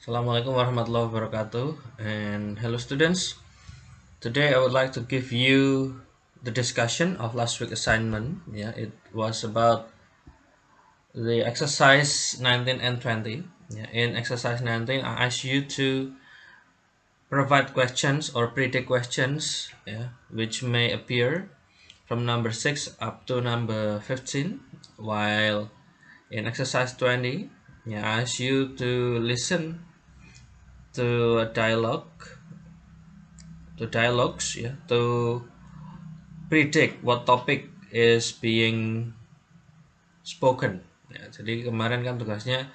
Assalamualaikum warahmatullahi wabarakatuh, and hello students. Today I would like to give you the discussion of last week assignment. It was about the exercise 19 and 20. In exercise 19 I asked you to provide questions or predict questions which may appear from number 6 up to number 15, while in exercise 20 I asked you to listen to a dialogues to predict what topic is being spoken. Jadi kemarin kan tugasnya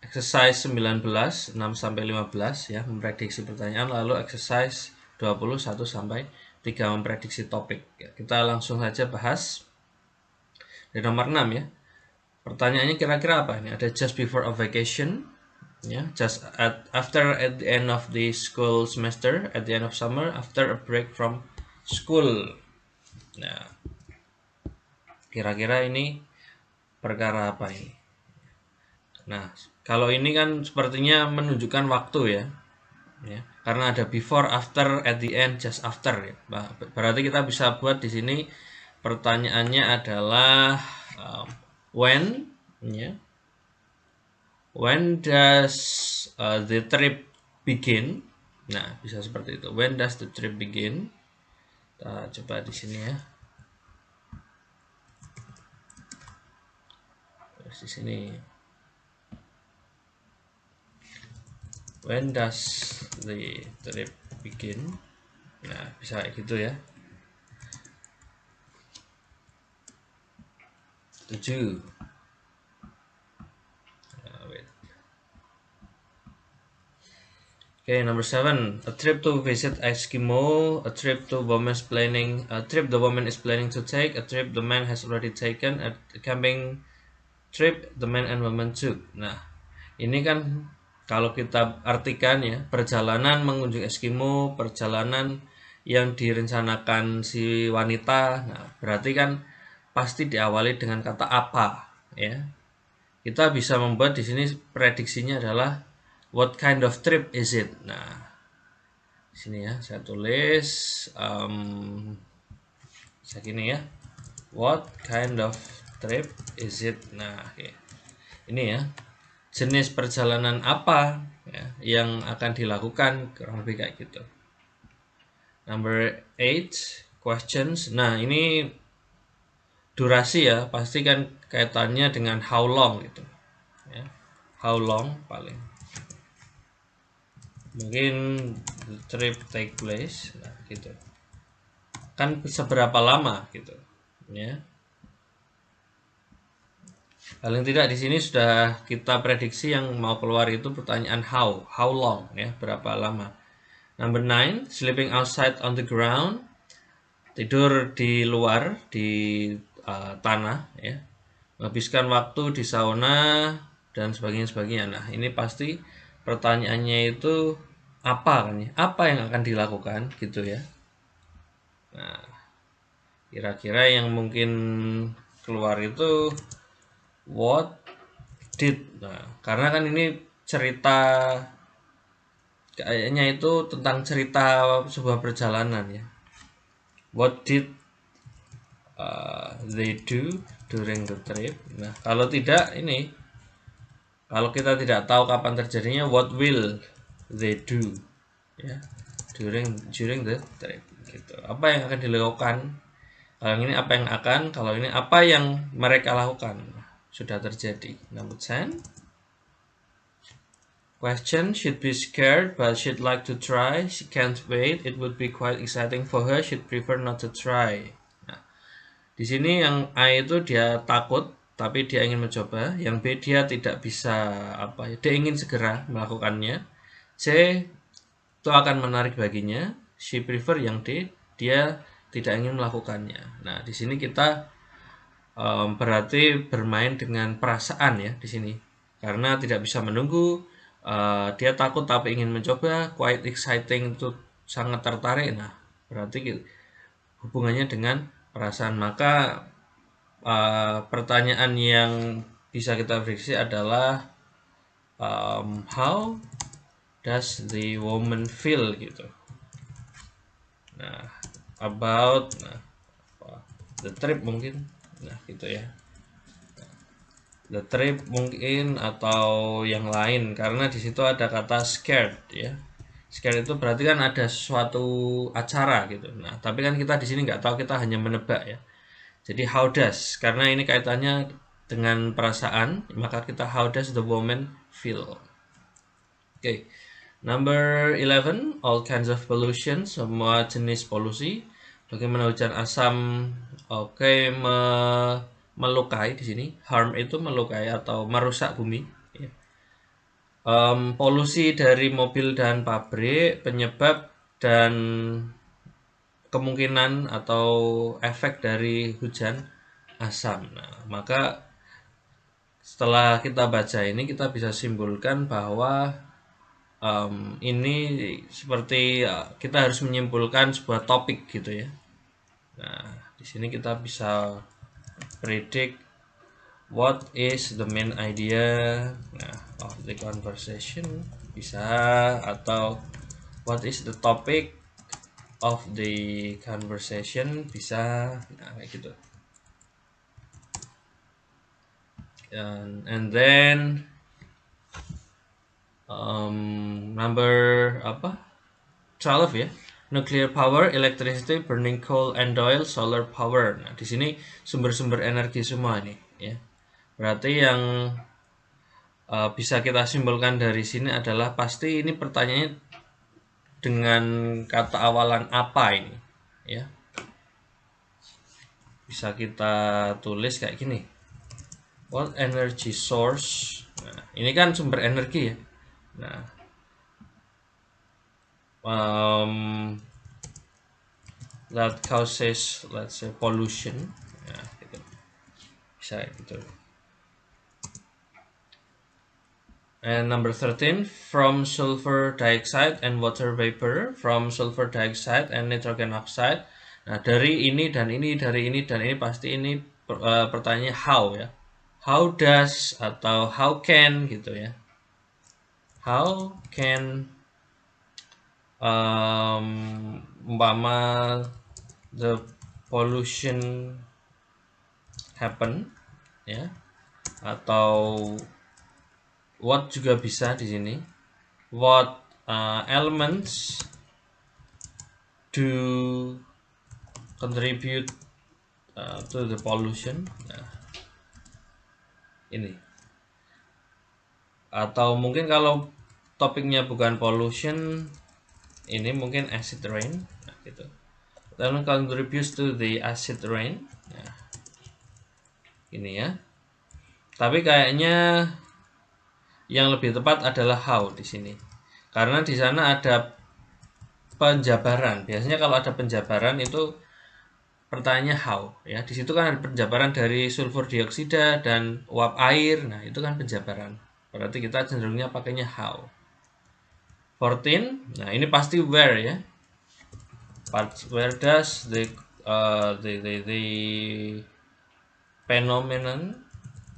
exercise 19 6 sampai 15 memprediksi pertanyaan, lalu exercise 21 sampai 3 memprediksi topik. Kita langsung saja bahas di nomor 6 ya. Pertanyaannya kira-kira apa ini? Ada just before a vacation, just after at the end of the school semester, at the end of summer, after a break from school. Nah, kira-kira ini perkara apa ini? Nah, kalau ini kan sepertinya menunjukkan waktu ya. Karena ada before, after, at the end, just after ya. Berarti kita bisa buat di sini pertanyaannya adalah when when does the trip begin? Nah, bisa seperti itu. When does the trip begin? Kita coba di sini ya. Terus di sini. When does the trip begin? Nah, bisa kayak gitu ya. 7. Okay, number 7. A trip to visit Eskimo, a trip the woman is planning to take, a trip the man has already taken, a camping trip the man and woman took. Nah, ini kan kalau kita artikan ya, perjalanan mengunjungi Eskimo, perjalanan yang direncanakan si wanita. Nah, berarti kan pasti diawali dengan kata apa ya. Kita bisa membuat di sini prediksinya adalah what kind of trip is it. Nah, di sini ya saya tulis segini ya. What kind of trip is it? Nah, okay. Ini ya. Jenis perjalanan apa ya, yang akan dilakukan, kurang lebih kayak gitu. Number 8, questions. Nah, ini durasi ya, pasti kan kaitannya dengan how long gitu ya. How long paling mungkin the trip take place, nah gitu kan, seberapa lama gitu ya. Paling tidak di sini sudah kita prediksi yang mau keluar itu pertanyaan how long ya, berapa lama. Number 9, sleeping outside on the ground, tidur di luar di tanah ya, menghabiskan waktu di sauna dan sebagainya. Nah, ini pasti pertanyaannya itu apa kan ya? Apa yang akan dilakukan gitu ya. Nah, kira-kira yang mungkin keluar itu what did. Nah, karena kan ini cerita, kayaknya itu tentang cerita sebuah perjalanan ya. What did they do during the trip. Nah, kalau tidak ini, kalau kita tidak tahu kapan terjadinya, what will they do ya during the trip gitu. Apa yang akan dilakukan? Kalau ini apa yang akan, kalau ini apa yang mereka lakukan. Sudah terjadi. Number 10. Question, she'd be scared but she'd like to try. She can't wait. It would be quite exciting for her. She'd prefer not to try. Nah, di sini yang A itu dia takut tapi dia ingin mencoba. Yang B dia tidak bisa dia ingin segera melakukannya. C itu akan menarik baginya. She prefer yang D, dia tidak ingin melakukannya. Nah, di sini kita berarti bermain dengan perasaan ya di sini. Karena tidak bisa menunggu, dia takut tapi ingin mencoba, quite exciting itu sangat tertarik. Nah, berarti hubungannya dengan perasaan. Maka pertanyaan yang bisa kita prediksi adalah how does the woman feel gitu. Nah, about the trip mungkin, nah gitu ya. The trip mungkin atau yang lain, karena di situ ada kata scared ya. Scared itu berarti kan ada suatu acara gitu. Nah, tapi kan kita di sini nggak tahu, kita hanya menebak ya. Jadi how does, karena ini kaitannya dengan perasaan, maka kita how does the woman feel. Oke. Number 11, all kinds of pollution, semua jenis polusi. Bagaimana hujan asam melukai di sini. Harm itu melukai atau merusak bumi. Ya. Polusi dari mobil dan pabrik, penyebab dan kemungkinan atau efek dari hujan asam. Nah, maka setelah kita baca ini, kita bisa simpulkan bahwa ini seperti kita harus menyimpulkan sebuah topik gitu ya. Nah, di sini kita bisa predict what is the main idea of the conversation, bisa, atau what is the topic of the conversation, bisa. Nah, kayak gitu. And then number 12 ya, nuclear power, electricity, burning coal and oil, solar power. Nah, di sini sumber-sumber energi semua nih ya. Berarti yang bisa kita simpulkan dari sini adalah pasti ini pertanyaannya dengan kata awalan apa ini ya. Bisa kita tulis kayak gini. What energy source? Nah, ini kan sumber energi ya. Nah, that causes, let's say, pollution. Nah, gitu. Bisa gitu. And number 13, from sulfur dioxide and water vapor, from sulfur dioxide and nitrogen oxide. Nah, dari ini dan ini, dari ini dan ini, pasti ini pertanyaannya how ya. How does atau how can gitu ya. How can umpama the pollution happen ya, atau what juga bisa di sini. What elements do contribute to the pollution. Nah, ini. Atau mungkin kalau topiknya bukan pollution, ini mungkin acid rain. Nah, gitu. Then contributes to the acid rain. Nah, ini ya. Tapi kayaknya yang lebih tepat adalah how di sini. Karena di sana ada penjabaran. Biasanya kalau ada penjabaran itu pertanyaannya how ya. Di situ kan ada penjabaran dari sulfur dioksida dan uap air. Nah, itu kan penjabaran. Berarti kita cenderungnya pakainya how. 14. Nah, ini pasti where ya. Where does the phenomenon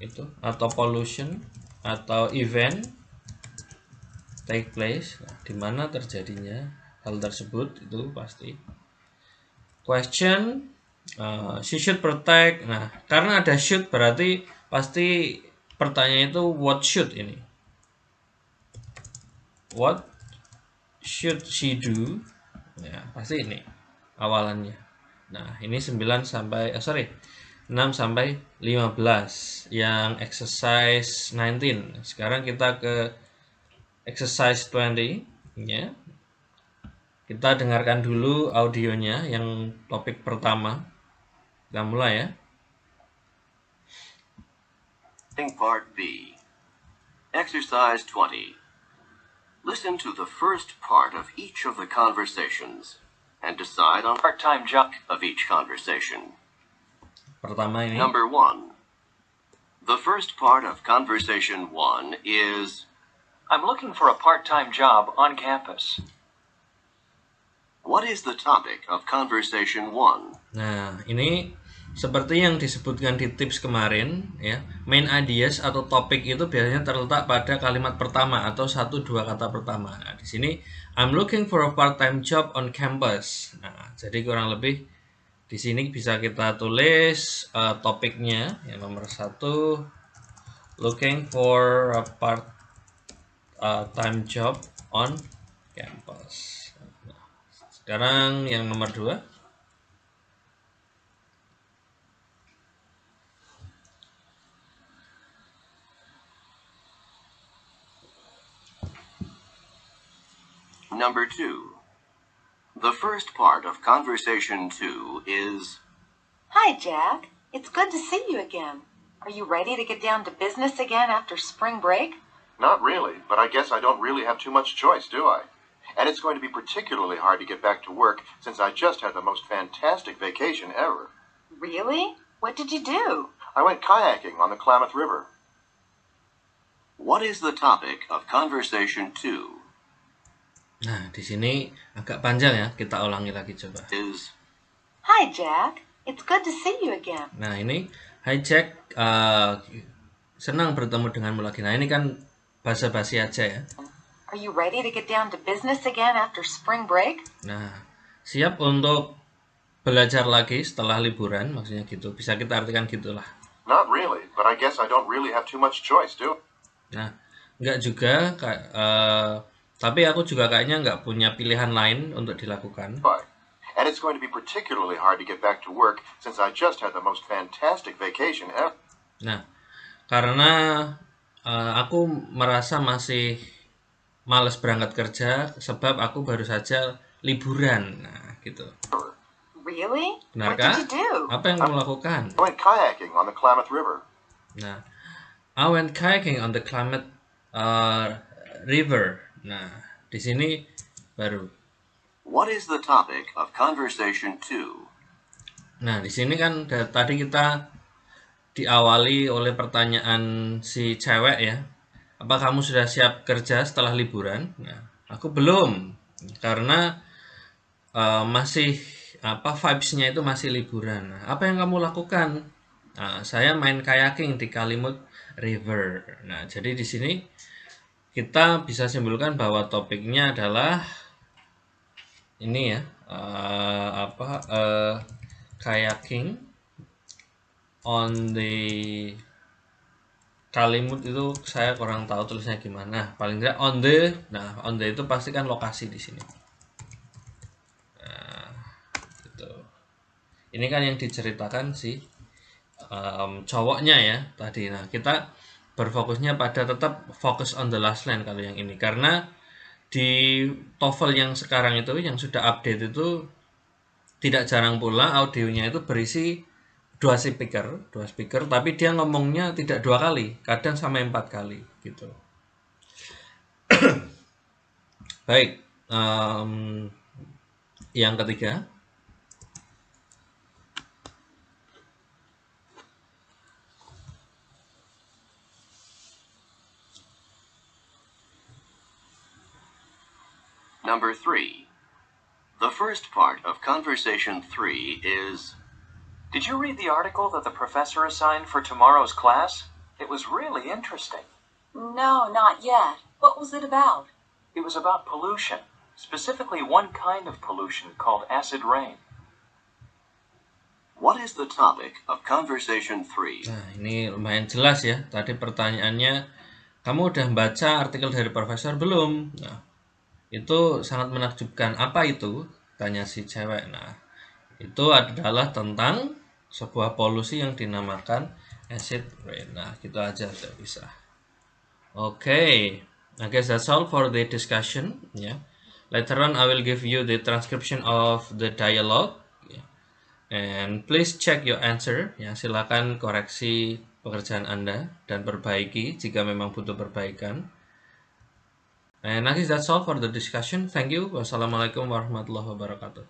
itu atau pollution atau event take place, nah, di mana terjadinya hal tersebut, itu pasti. Question, she should protect. Nah, karena ada should berarti pasti pertanyaan itu what should ini. What should she do? Ya, pasti ini awalannya. Nah, ini 6 sampai 15 yang exercise 19. Sekarang kita ke exercise 20 ya. Kita dengarkan dulu audionya yang topik pertama. Kita mulai ya. Part B. Exercise 20. Listen to the first part of each of the conversations and decide on part-time job of each conversation. Pertama ini. Number 1. The first part of conversation 1 is, I'm looking for a part-time job on campus. What is the topic of conversation 1? Nah, ini seperti yang disebutkan di tips kemarin ya, main ideas atau topik itu biasanya terletak pada kalimat pertama atau 1-2 kata pertama. Nah, di sini I'm looking for a part-time job on campus. Nah, jadi kurang lebih di sini bisa kita tulis topiknya yang nomor 1, looking for a part-time job on campus. Nah, sekarang yang nomor 2. Number 2. The first part of conversation 2 is, Hi, Jack. It's good to see you again. Are you ready to get down to business again after spring break? Not really, but I guess I don't really have too much choice, do I? And it's going to be particularly hard to get back to work since I just had the most fantastic vacation ever. Really? What did you do? I went kayaking on the Klamath River. what is the topic of conversation 2? Nah, di sini agak panjang ya, kita ulangi lagi coba. Is, Hi, Jack. It's good to see you again. Nah, ini hi Jack, senang bertemu denganmu lagi. Nah, ini kan basa-basi aja ya. Are you ready to get down to business again after spring break? Nah, siap untuk belajar lagi setelah liburan, maksudnya gitu. Bisa kita artikan gitulah. Not really, but I guess I don't really have too much choice, do I? Nah, enggak juga, tapi aku juga kayaknya nggak punya pilihan lain untuk dilakukan. And it's going to be particularly hard to get back to work since I just had the most fantastic vacation ever. Nah, karena aku merasa masih males berangkat kerja sebab aku baru saja liburan. Nah, gitu. Really? Benarkah? What did you do? Apa yang kamu lakukan? I went kayaking on the Klamath River. Nah, I went kayaking on the Klamath River. Nah, di sini baru. what is the topic of conversation 2? Nah, di sini kan tadi kita diawali oleh pertanyaan si cewek ya. Apa kamu sudah siap kerja setelah liburan? Nah, aku belum karena masih vibes-nya itu masih liburan. Nah, apa yang kamu lakukan? Nah, saya main kayaking di Klamath River. Nah, jadi di sini kita bisa simpulkan bahwa topiknya adalah ini ya, kayaking on the Klamath itu saya kurang tahu tulisnya gimana. Paling tidak on the itu pasti kan lokasi di sini. Nah, gitu. Ini kan yang diceritakan si cowoknya ya tadi. Nah, kita berfokusnya pada tetap fokus on the last line kalau yang ini, karena di TOEFL yang sekarang itu yang sudah update itu tidak jarang pula audionya itu berisi dua speaker, tapi dia ngomongnya tidak 2 kali, kadang sampai 4 kali gitu. Baik, yang ketiga. Number 3. The first part of conversation 3 is, Did you read the article that the professor assigned for tomorrow's class? It was really interesting. No, not yet. What was it about? It was about pollution, specifically one kind of pollution called acid rain. what is the topic of conversation 3? Nah, ini lumayan jelas ya. Tadi pertanyaannya, kamu udah baca artikel dari profesor belum? Nah, itu sangat menakjubkan. Apa itu? Tanya si cewek. Nah, itu adalah tentang sebuah polusi yang dinamakan acid rain. Nah, gitu aja sudah bisa. Okay, I guess that's all for the discussion. Yeah. Later on, I will give you the transcription of the dialogue. Yeah. And please check your answer. Ya, silakan koreksi pekerjaan Anda dan perbaiki jika memang butuh perbaikan. And I guess that's all for the discussion. Thank you. Wassalamualaikum warahmatullahi wabarakatuh.